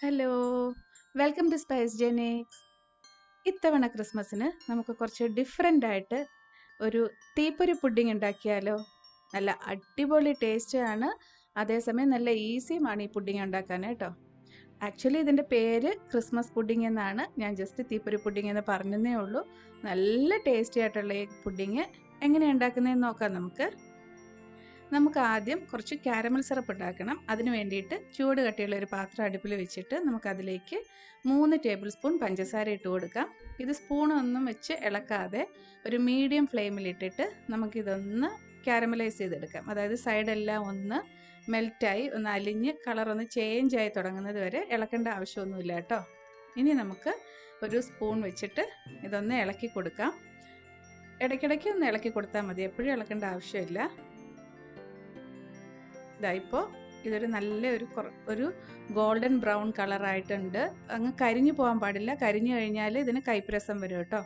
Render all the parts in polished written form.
Hello, welcome to spice Genix. ഇത്തവണ ക്രിസ്മസിന് നമുക്ക് കുറച്ച് ഡിഫറെൻ്റ് ആയിട്ട് ഒരു തീപ്പൊരി പുഡിംഗ് ഉണ്ടാക്കിയാലോ? നല്ല അടിപൊളി ടേസ്റ്റാണ്, അതേസമയം നല്ല ഈസിയുമാണ് ഈ പുഡിംഗ് ഉണ്ടാക്കാൻ കേട്ടോ. ആക്ച്വലി ഇതിൻ്റെ പേര് ക്രിസ്മസ് പുഡിംഗ് എന്നാണ്. ഞാൻ ജസ്റ്റ് തീപ്പൊരി പുഡിംഗ് എന്ന് പറഞ്ഞതേ ഉള്ളൂ. നല്ല ടേസ്റ്റി ആയിട്ടുള്ള ഈ പുഡിംഗ് എങ്ങനെയാണ് ഉണ്ടാക്കുന്നതെന്ന് നോക്കാം നമുക്ക് ആദ്യം കുറച്ച് കാരമൽ സിറപ്പ് ഉണ്ടാക്കണം. അതിന് വേണ്ടിയിട്ട് ചൂട് കട്ടിയുള്ള ഒരു പാത്രം അടുപ്പിൽ വെച്ചിട്ട് നമുക്കതിലേക്ക് 3 ടേബിൾ സ്പൂൺ പഞ്ചസാര ഇട്ട് കൊടുക്കാം. ഇത് സ്പൂണൊന്നും വെച്ച് ഇളക്കാതെ ഒരു മീഡിയം ഫ്ലെയിമിലിട്ടിട്ട് നമുക്കിതൊന്ന് കാരമലൈസ് ചെയ്തെടുക്കാം. അതായത് സൈഡെല്ലാം ഒന്ന് മെൽറ്റായി ഒന്ന് അലിഞ്ഞ് കളറൊന്ന് ചേഞ്ചായി തുടങ്ങുന്നത് വരെ ഇളക്കേണ്ട ആവശ്യമൊന്നുമില്ല കേട്ടോ. ഇനി നമുക്ക് ഒരു സ്പൂൺ വെച്ചിട്ട് ഇതൊന്ന് ഇളക്കി കൊടുക്കാം. ഇടയ്ക്കിടയ്ക്ക് ഒന്ന് ഇളക്കി കൊടുത്താൽ മതി, എപ്പോഴും ഇളക്കേണ്ട ആവശ്യമില്ല. ഇപ്പോൾ ഇതൊരു നല്ല ഒരു ഗോൾഡൻ ബ്രൗൺ കളറായിട്ടുണ്ട്. അങ്ങ് കരിഞ്ഞു പോകാൻ പാടില്ല, കരിഞ്ഞു കഴിഞ്ഞാൽ ഇതിന് കൈപ്രസം വരും കേട്ടോ.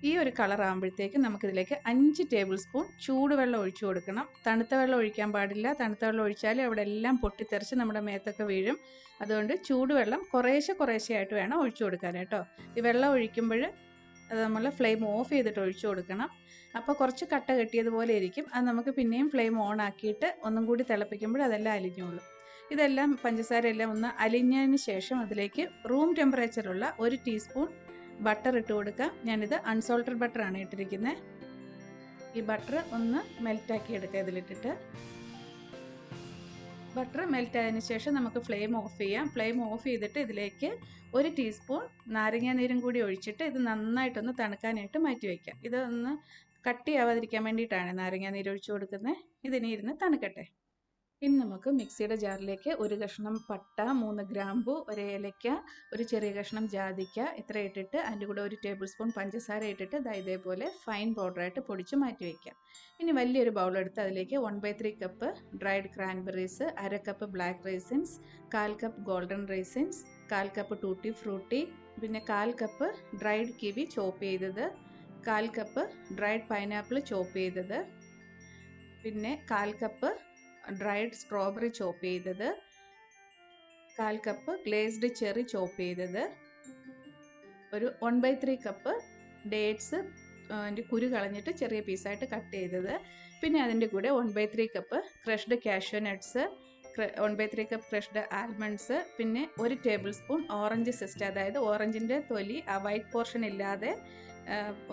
ഈ ഒരു കളർ ആകുമ്പോഴത്തേക്കും നമുക്കിതിലേക്ക് 5 ടേബിൾ സ്പൂൺ ചൂടുവെള്ളം ഒഴിച്ചു കൊടുക്കണം. തണുത്ത വെള്ളം ഒഴിക്കാൻ പാടില്ല, തണുത്ത വെള്ളം ഒഴിച്ചാൽ അവിടെ എല്ലാം പൊട്ടിത്തെറിച്ച് നമ്മുടെ മേത്തൊക്കെ വീഴും. അതുകൊണ്ട് ചൂടുവെള്ളം കുറേശ്ശെ ആയിട്ട് വേണം ഒഴിച്ചു കൊടുക്കാൻ കേട്ടോ. ഈ വെള്ളം ഒഴിക്കുമ്പോൾ അത് നമ്മൾ ഫ്ലെയിം ഓഫ് ചെയ്തിട്ട് ഒഴിച്ചു കൊടുക്കണം. അപ്പോൾ കുറച്ച് കട്ട കെട്ടിയതുപോലെ ഇരിക്കും. അത് നമുക്ക് പിന്നെയും ഫ്ലെയിം ഓൺ ആക്കിയിട്ട് ഒന്നും കൂടി തിളപ്പിക്കുമ്പോൾ അതെല്ലാം അലിഞ്ഞോളും. ഇതെല്ലാം പഞ്ചസാര എല്ലാം ഒന്ന് അലിഞ്ഞതിന് ശേഷം അതിലേക്ക് റൂം ടെമ്പറേച്ചറുള്ള 1 ടീസ്പൂൺ ബട്ടർ ഇട്ട് കൊടുക്കാം. ഞാനിത് അൺസോൾട്ടഡ് ബട്ടറാണ് ഇട്ടിരിക്കുന്നത്. ഈ ബട്ടർ ഒന്ന് മെൽറ്റാക്കി എടുക്കുക ഇതിലിട്ടിട്ട്. ബട്ടർ മെൽറ്റ് ആയതിനു ശേഷം നമുക്ക് ഫ്ലെയിം ഓഫ് ചെയ്യാം. ഫ്ലെയിം ഓഫ് ചെയ്തിട്ട് ഇതിലേക്ക് 1 ടീസ്പൂൺ നാരങ്ങാനീരും കൂടി ഒഴിച്ചിട്ട് ഇത് നന്നായിട്ടൊന്ന് തണുക്കാനായിട്ട് മാറ്റി വയ്ക്കാം. ഇതൊന്ന് കട്ടിയാവാതിരിക്കാൻ വേണ്ടിയിട്ടാണ് നാരങ്ങാനീര് ഒഴിച്ചു കൊടുക്കുന്നത്. ഇതിനി ഇരുന്ന് തണുക്കട്ടെ. ഇനി നമുക്ക് മിക്സിയുടെ ജാറിലേക്ക് 1 കഷ്ണം പട്ട, 3 ഗ്രാമ്പു, 1 ഏലക്ക, ഒരു ചെറിയ കഷ്ണം ജാതിക്ക ഇത്ര ഇട്ടിട്ട് അതിൻ്റെ കൂടെ 1 ടേബിൾ സ്പൂൺ പഞ്ചസാര ഇട്ടിട്ട് ഇതേപോലെ ഫൈൻ പൗഡറായിട്ട് പൊടിച്ച് മാറ്റി വയ്ക്കാം. ഇനി വലിയൊരു ബൗളെടുത്ത് അതിലേക്ക് 1/3 cup dried cranberries, 1/2 cup black raisins, 1/4 cup golden raisins, 1/4 cup tutti frutti, പിന്നെ 1/4 കപ്പ് ഡ്രൈഡ് കിവി ചോപ്പ് ചെയ്തത്, 1/4 കപ്പ് ഡ്രൈഡ് പൈനാപ്പിൾ ചോപ്പ് ചെയ്തത്, പിന്നെ 1/4 കപ്പ് ഡ്രൈഡ് സ്ട്രോബെറി ചോപ്പ് ചെയ്തത്, 1/4 കപ്പ് ഗ്ലേസ്ഡ് ചെറി ചോപ്പ് ചെയ്തത്, ഒരു 1/3 കപ്പ് ഡേറ്റ്സ് അതിൻ്റെ കുരു കളഞ്ഞിട്ട് ചെറിയ പീസായിട്ട് കട്ട് ചെയ്തത്, പിന്നെ അതിൻ്റെ കൂടെ 1/3 cup crushed cashew nuts, 1/3 cup crushed almonds, പിന്നെ 1 ടേബിൾ സ്പൂൺ ഓറഞ്ച് സിസ്റ്റ്, അതായത് ഓറഞ്ചിൻ്റെ തൊലി ആ വൈറ്റ് പോർഷൻ ഇല്ലാതെ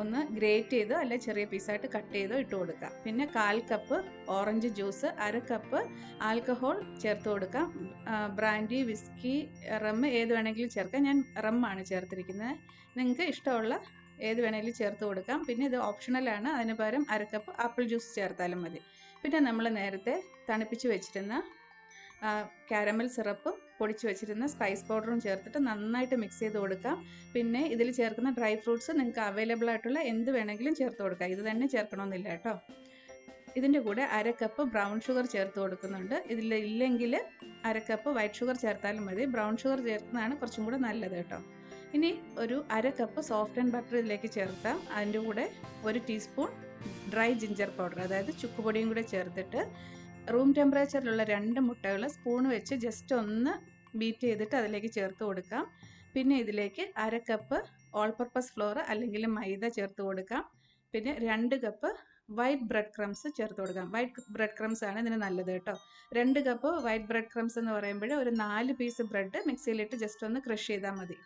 ഒന്ന് ഗ്രേറ്റ് ചെയ്തോ അല്ലെ ചെറിയ പീസായിട്ട് കട്ട് ചെയ്തോ ഇട്ട് കൊടുക്കാം. പിന്നെ 1/4 cup orange juice, 1/2 cup alcohol ചേർത്ത് കൊടുക്കാം. ബ്രാൻഡി, വിസ്കി, റം ഏത് വേണമെങ്കിലും ചേർക്കാം. ഞാൻ റമ്മാണ് ചേർത്തിരിക്കുന്നത്. നിങ്ങൾക്ക് ഇഷ്ടമുള്ള ഏത് വേണമെങ്കിലും ചേർത്ത് കൊടുക്കാം. പിന്നെ ഇത് ഓപ്ഷണലാണ്, അതിന് പകരം 1/2 കപ്പ് ആപ്പിൾ ജ്യൂസ് ചേർത്താലും മതി. പിന്നെ നമ്മൾ നേരത്തെ തണുപ്പിച്ച് വെച്ചിരുന്ന കാരമൽ സിറപ്പും പൊടിച്ച് വെച്ചിരുന്ന സ്പൈസ് പൗഡറും ചേർത്തിട്ട് നന്നായിട്ട് മിക്സ് ചെയ്ത് കൊടുക്കാം. പിന്നെ ഇതിൽ ചേർക്കുന്ന ഡ്രൈ ഫ്രൂട്ട്സ് നിങ്ങൾക്ക് അവൈലബിൾ ആയിട്ടുള്ള എന്ത് വേണമെങ്കിലും ചേർത്ത് കൊടുക്കാം. ഇത് തന്നെ ചേർക്കണമെന്നില്ല കേട്ടോ. ഇതിൻ്റെ കൂടെ 1/2 കപ്പ് ബ്രൗൺ ഷുഗർ ചേർത്ത് കൊടുക്കുന്നുണ്ട്. ഇല്ലെങ്കിൽ 1/2 കപ്പ് വൈറ്റ് ഷുഗർ ചേർത്താലും മതി. ബ്രൗൺ ഷുഗർ ചേർക്കുന്നതാണ് കുറച്ചും കൂടെ നല്ലത് കേട്ടോ. ഇനി ഒരു 1/2 കപ്പ് സോഫ്റ്റ് ആൻഡ് ബട്ടർ ഇതിലേക്ക് ചേർക്കാം. അതിൻ്റെ കൂടെ 1 ടീസ്പൂൺ ഡ്രൈ ജിഞ്ചർ പൗഡർ, അതായത് ചുക്കുപൊടിയും കൂടെ ചേർത്തിട്ട് റൂം ടെമ്പറേച്ചറിലുള്ള 2 മുട്ടകൾ സ്പൂൺ വെച്ച് ജസ്റ്റ് ഒന്ന് ബീറ്റ് ചെയ്തിട്ട് അതിലേക്ക് ചേർത്ത് കൊടുക്കാം. പിന്നെ ഇതിലേക്ക് 1/2 കപ്പ് ഓൾ പർപ്പസ് ഫ്ലോർ അല്ലെങ്കിൽ മൈദ ചേർത്ത് കൊടുക്കാം. പിന്നെ 2 കപ്പ് വൈറ്റ് ബ്രെഡ് ക്രംസ് ചേർത്ത് കൊടുക്കാം. വൈറ്റ് ബ്രെഡ് ക്രംസ് ആണ് ഇതിന് നല്ലത് കേട്ടോ. 2 കപ്പ് വൈറ്റ് ബ്രെഡ് ക്രംസ് എന്ന് പറയുമ്പോൾ ഒരു 4 പീസ് ബ്രെഡ് മിക്സിയിലിട്ട് ജസ്റ്റ് ഒന്ന് ക്രഷ് ചെയ്താൽ മതി.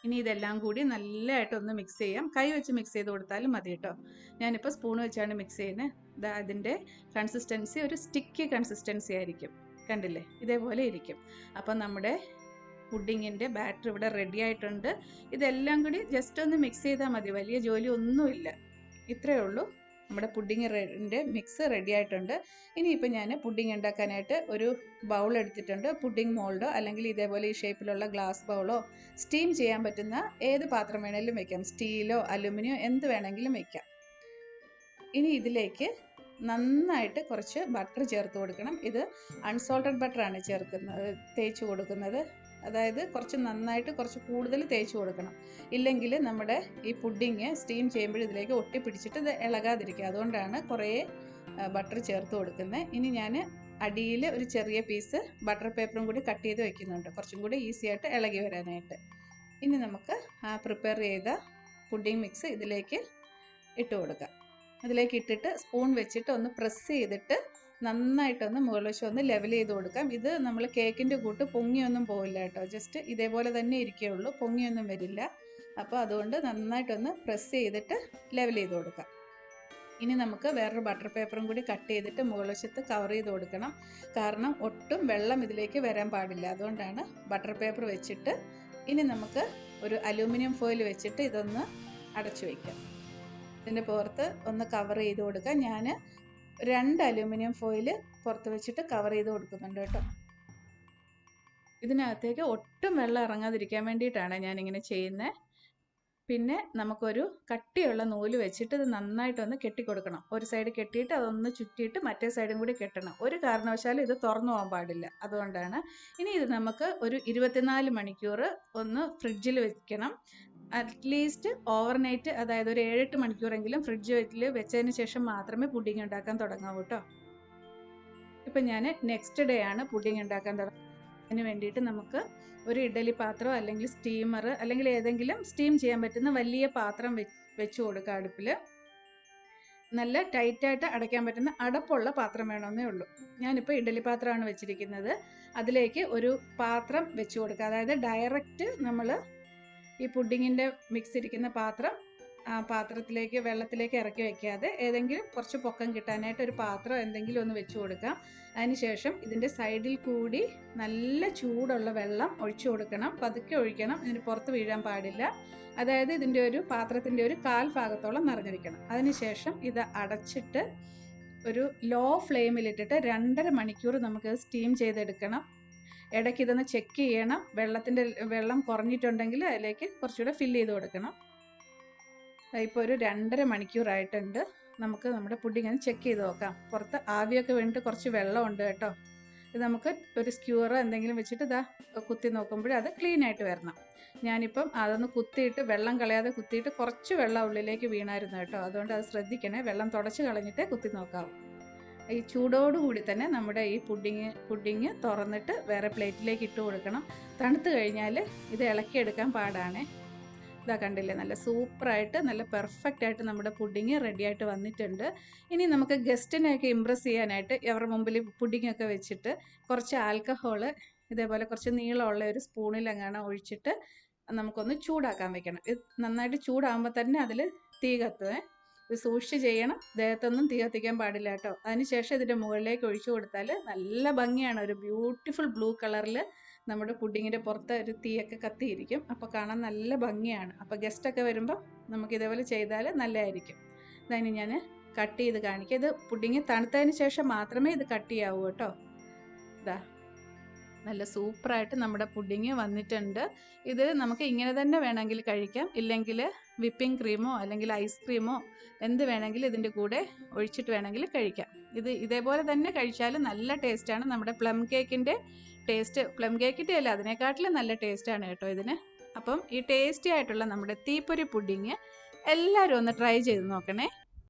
ഇനി ഇതെല്ലാം കൂടി നല്ലതായിട്ടൊന്ന് മിക്സ് ചെയ്യാം. കൈ വെച്ച് മിക്സ് ചെയ്ത് കൊടുത്താലും മതി കേട്ടോ. ഞാനിപ്പോൾ സ്പൂൺ വെച്ചാണ് മിക്സ് ചെയ്യുന്നത്. അതിൻ്റെ കൺസിസ്റ്റൻസി ഒരു സ്റ്റിക്കി കൺസിസ്റ്റൻസി ആയിരിക്കും. കണ്ടില്ലേ, ഇതേപോലെ ഇരിക്കും. അപ്പം നമ്മുടെ പുഡിങ്ങിൻ്റെ ബാറ്റർ ഇവിടെ റെഡി ആയിട്ടുണ്ട്. ഇതെല്ലാം കൂടി ജസ്റ്റ് ഒന്ന് മിക്സ് ചെയ്താൽ മതി, വലിയ ജോലി ഒന്നുമില്ല. ഇത്രയേ ഉള്ളൂ. നമ്മുടെ പുഡിങ്ങിൻ്റെ മിക്സ് റെഡി ആയിട്ടുണ്ട്. ഇനിയിപ്പോൾ ഞാൻ പുഡിങ് ഉണ്ടാക്കാനായിട്ട് ഒരു ബൗൾ എടുത്തിട്ടുണ്ട്. പുഡിങ് മോൾഡോ അല്ലെങ്കിൽ ഇതേപോലെ ഈ ഷേപ്പിലുള്ള ഗ്ലാസ് ബൗളോ, സ്റ്റീം ചെയ്യാൻ പറ്റുന്ന ഏത് പാത്രം വേണമെങ്കിലും വെക്കാം. സ്റ്റീലോ അലുമിനിയോ എന്ത് വേണമെങ്കിലും വെക്കാം. ഇനി ഇതിലേക്ക് നന്നായിട്ട് കുറച്ച് ബട്ടർ ചേർത്ത് കൊടുക്കണം. ഇത് അൺസോൾട്ടഡ് ബട്ടറാണ് തേച്ച് കൊടുക്കുന്നത്. അതായത് നന്നായിട്ട് കുറച്ച് കൂടുതൽ തേച്ച് കൊടുക്കണം. ഇല്ലെങ്കിൽ നമ്മുടെ ഈ പുഡിങ് സ്റ്റീം ചെയ്യുമ്പോൾ ഇതിലേക്ക് ഒട്ടിപ്പിടിച്ചിട്ട് ഇത് ഇളകാതിരിക്കുക. അതുകൊണ്ടാണ് കുറേ ബട്ടർ ചേർത്ത് കൊടുക്കുന്നത്. ഇനി ഞാൻ അടിയിൽ ഒരു ചെറിയ പീസ് ബട്ടർ പേപ്പറും കൂടി കട്ട് ചെയ്ത് വെക്കുന്നുണ്ട്, കുറച്ചും കൂടി ഈസി ആയിട്ട് ഇളകി വരാനായിട്ട്. ഇനി നമുക്ക് ആ പ്രിപ്പയർ ചെയ്ത പുഡിംഗ് മിക്സ് ഇതിലേക്ക് ഇട്ട് കൊടുക്കാം. അതിലേക്ക് ഇട്ടിട്ട് സ്പൂൺ വെച്ചിട്ട് ഒന്ന് പ്രസ് ചെയ്തിട്ട് നന്നായിട്ടൊന്ന് മുകൾ വശം ഒന്ന് ലെവൽ ചെയ്ത് കൊടുക്കാം. ഇത് നമ്മൾ കേക്കിൻ്റെ കൂട്ട് പൊങ്ങിയൊന്നും പോവില്ല കേട്ടോ, ജസ്റ്റ് ഇതേപോലെ തന്നെ ഇരിക്കുകയുള്ളൂ, പൊങ്ങിയൊന്നും വരില്ല. അപ്പോൾ അതുകൊണ്ട് നന്നായിട്ടൊന്ന് പ്രസ് ചെയ്തിട്ട് ലെവൽ ചെയ്ത് കൊടുക്കാം. ഇനി നമുക്ക് വേറൊരു ബട്ടർ പേപ്പറും കൂടി കട്ട് ചെയ്തിട്ട് മുകൾ വശത്ത് കവർ ചെയ്ത് കൊടുക്കണം. കാരണം ഒട്ടും വെള്ളം ഇതിലേക്ക് വരാൻ പാടില്ല, അതുകൊണ്ടാണ് ബട്ടർ പേപ്പർ വെച്ചിട്ട്. ഇനി നമുക്ക് ഒരു അലൂമിനിയം ഫോയിൽ വെച്ചിട്ട് ഇതൊന്ന് അടച്ചു വയ്ക്കാം. ഇതിൻ്റെ പുറത്ത് ഒന്ന് കവർ ചെയ്ത് കൊടുക്കാം. ഞാൻ 2 അലൂമിനിയം ഫോയിൽ പുറത്ത് വെച്ചിട്ട് കവർ ചെയ്ത് കൊടുക്കുന്നുണ്ട് കേട്ടോ. ഇതിനകത്തേക്ക് ഒട്ടും വെള്ളം ഇറങ്ങാതിരിക്കാൻ വേണ്ടിയിട്ടാണ് ഞാനിങ്ങനെ ചെയ്യുന്നത്. പിന്നെ നമുക്കൊരു കട്ടിയുള്ള നൂല് വെച്ചിട്ട് ഇത് നന്നായിട്ടൊന്ന് കെട്ടിക്കൊടുക്കണം. ഒരു സൈഡ് കെട്ടിയിട്ട് അതൊന്ന് ചുറ്റിയിട്ട് മറ്റേ സൈഡും കൂടി കെട്ടണം. ഒരു കാരണവശാലും ഇത് തുറന്നു പോകാൻ പാടില്ല, അതുകൊണ്ടാണ്. ഇനി ഇത് നമുക്ക് ഒരു 24 മണിക്കൂർ ഒന്ന് ഫ്രിഡ്ജിൽ വെക്കണം. അറ്റ്ലീസ്റ്റ് ഓവർനൈറ്റ്, അതായത് ഒരു 7-8 മണിക്കൂറെങ്കിലും ഫ്രിഡ്ജിൽ വെച്ചതിന് ശേഷം മാത്രമേ പുഡിംഗ് ഉണ്ടാക്കാൻ തുടങ്ങാവൂ കേട്ടോ. ഇപ്പം ഞാൻ നെക്സ്റ്റ് ഡേ ആണ് പുഡിംഗ് ഉണ്ടാക്കാൻ തുടങ്ങുന്നത്. അതിന് വേണ്ടിയിട്ട് നമുക്ക് ഒരു ഇഡ്ഡലി പാത്രം അല്ലെങ്കിൽ സ്റ്റീമർ അല്ലെങ്കിൽ ഏതെങ്കിലും സ്റ്റീം ചെയ്യാൻ പറ്റുന്ന വലിയ പാത്രം വെച്ച് കൊടുക്കുക അടുപ്പിൽ. നല്ല ടൈറ്റായിട്ട് അടയ്ക്കാൻ പറ്റുന്ന അടപ്പുള്ള പാത്രം വേണമെന്നേ ഉള്ളൂ. ഞാനിപ്പോൾ ഇഡ്ഡലി പാത്രമാണ് വെച്ചിരിക്കുന്നത്. അതിലേക്ക് ഒരു പാത്രം വെച്ച് കൊടുക്കുക. അതായത് ഡയറക്റ്റ് നമ്മൾ ഈ പുഡിങ്ങിൻ്റെ മിക്സ് ഇരിക്കുന്ന പാത്രം ആ പാത്രത്തിലേക്ക് വെള്ളത്തിലേക്ക് ഇറക്കി വയ്ക്കാതെ ഏതെങ്കിലും കുറച്ച് പൊക്കം കിട്ടാനായിട്ട് ഒരു പാത്രം എന്തെങ്കിലും ഒന്ന് വെച്ച് കൊടുക്കാം. അതിനുശേഷം ഇതിൻ്റെ സൈഡിൽ കൂടി നല്ല ചൂടുള്ള വെള്ളം ഒഴിച്ചു കൊടുക്കണം. പതുക്കെ ഒഴിക്കണം, ഇതിന് പുറത്ത് വീഴാൻ പാടില്ല. അതായത് ഇതിൻ്റെ ഒരു പാത്രത്തിൻ്റെ ഒരു 1/4 ഭാഗത്തോളം നിറഞ്ഞിരിക്കണം. അതിനുശേഷം ഇത് അടച്ചിട്ട് ഒരു ലോ ഫ്ലെയിമിലിട്ടിട്ട് 2.5 മണിക്കൂർ നമുക്ക് സ്റ്റീം ചെയ്തെടുക്കണം. ഇടയ്ക്ക് ഇതൊന്ന് ചെക്ക് ചെയ്യണം. വെള്ളം കുറഞ്ഞിട്ടുണ്ടെങ്കിൽ അതിലേക്ക് കുറച്ചുകൂടെ ഫില്ല് ചെയ്ത് കൊടുക്കണം. ഇപ്പോൾ ഒരു 2.5 മണിക്കൂറായിട്ടുണ്ട്. നമുക്ക് നമ്മുടെ പുഡിംഗ് ഒന്ന് ചെക്ക് ചെയ്ത് നോക്കാം. പുറത്ത് ആവിയൊക്കെ വേണ്ടിയിട്ട് കുറച്ച് വെള്ളമുണ്ട് കേട്ടോ. ഇത് നമുക്ക് ഒരു സ്ക്യൂറോ എന്തെങ്കിലും വെച്ചിട്ട് ഇതാ കുത്തി നോക്കുമ്പോൾ അത് ക്ലീൻ ആയിട്ട് വരണം. ഞാനിപ്പം അതൊന്ന് കുത്തിയിട്ട് വെള്ളം കളയാതെ കുത്തിയിട്ട് കുറച്ച് വെള്ളം ഉള്ളിലേക്ക് വീണായിരുന്നു കേട്ടോ. അതുകൊണ്ട് അത് ശ്രദ്ധിക്കണേ, വെള്ളം തുടച്ച് കളഞ്ഞിട്ട് കുത്തി നോക്കാവും. ഈ ചൂടോടുകൂടി തന്നെ നമ്മുടെ ഈ പുഡിങ് തുറന്നിട്ട് വേറെ പ്ലേറ്റിലേക്ക് ഇട്ട് കൊടുക്കണം. തണുത്ത് കഴിഞ്ഞാൽ ഇത് ഇളക്കിയെടുക്കാൻ പാടാണ്. ഇതാ കണ്ടില്ലേ, നല്ല സൂപ്പറായിട്ട് നല്ല പെർഫെക്റ്റ് ആയിട്ട് നമ്മുടെ പുഡിങ് റെഡി ആയിട്ട് വന്നിട്ടുണ്ട്. ഇനി നമുക്ക് ഗസ്റ്റിനെയൊക്കെ ഇമ്പ്രസ് ചെയ്യാനായിട്ട് അവരുടെ മുമ്പിൽ പുഡിങ്ങൊക്കെ വെച്ചിട്ട് കുറച്ച് ആൽക്കഹോള് ഇതേപോലെ കുറച്ച് നീളമുള്ള ഒരു സ്പൂണിലെങ്ങാണ് ഒഴിച്ചിട്ട് നമുക്കൊന്ന് ചൂടാക്കാൻ വെക്കണം. ഇത് നന്നായിട്ട് ചൂടാകുമ്പോൾ തന്നെ അതിൽ തീ കത്തുവേ. ഇത് സൂക്ഷിച്ച് ചെയ്യണം, ദേഹത്തൊന്നും തീ കത്തിക്കാൻ പാടില്ല കേട്ടോ. അതിനുശേഷം ഇതിൻ്റെ മുകളിലേക്ക് ഒഴിച്ചു കൊടുത്താൽ നല്ല ഭംഗിയാണ്. ഒരു ബ്യൂട്ടിഫുൾ ബ്ലൂ കളറിൽ നമ്മുടെ പുഡിങ്ങിൻ്റെ പുറത്ത് ഒരു തീയൊക്കെ കത്തിയിരിക്കും. അപ്പോൾ കാണാൻ നല്ല ഭംഗിയാണ്. അപ്പോൾ ഗസ്റ്റൊക്കെ വരുമ്പോൾ നമുക്ക് ഇതേപോലെ ചെയ്താൽ നല്ലതായിരിക്കും. അതിന് ഞാൻ കട്ട് ചെയ്ത് കാണിക്കാം. ഇത് പുഡിങ് തണുത്തതിന് ശേഷം മാത്രമേ ഇത് കട്ട് ചെയ്യാവൂ കേട്ടോ. ഇതാ നല്ല സൂപ്പറായിട്ട് നമ്മുടെ പുഡിങ് വന്നിട്ടുണ്ട്. ഇത് നമുക്ക് ഇങ്ങനെ തന്നെ വേണമെങ്കിൽ കഴിക്കാം, ഇല്ലെങ്കിൽ വിപ്പിംഗ് ക്രീമോ അല്ലെങ്കിൽ ഐസ്ക്രീമോ എന്ത് വേണമെങ്കിലും ഇതിൻ്റെ കൂടെ ഒഴിച്ചിട്ട് വേണമെങ്കിൽ കഴിക്കാം. ഇതേപോലെ തന്നെ കഴിച്ചാൽ നല്ല ടേസ്റ്റാണ്. നമ്മുടെ പ്ലം കേക്കിൻ്റെ ടേസ്റ്റ്, പ്ലം കേക്കിൻ്റെ അല്ല അതിനെക്കാട്ടിലും നല്ല ടേസ്റ്റാണ് കേട്ടോ ഇതിന്. അപ്പം ഈ ടേസ്റ്റി ആയിട്ടുള്ള നമ്മുടെ തീപ്പൊരി പുഡിങ് എല്ലാവരും ഒന്ന് ട്രൈ ചെയ്ത് നോക്കണേ.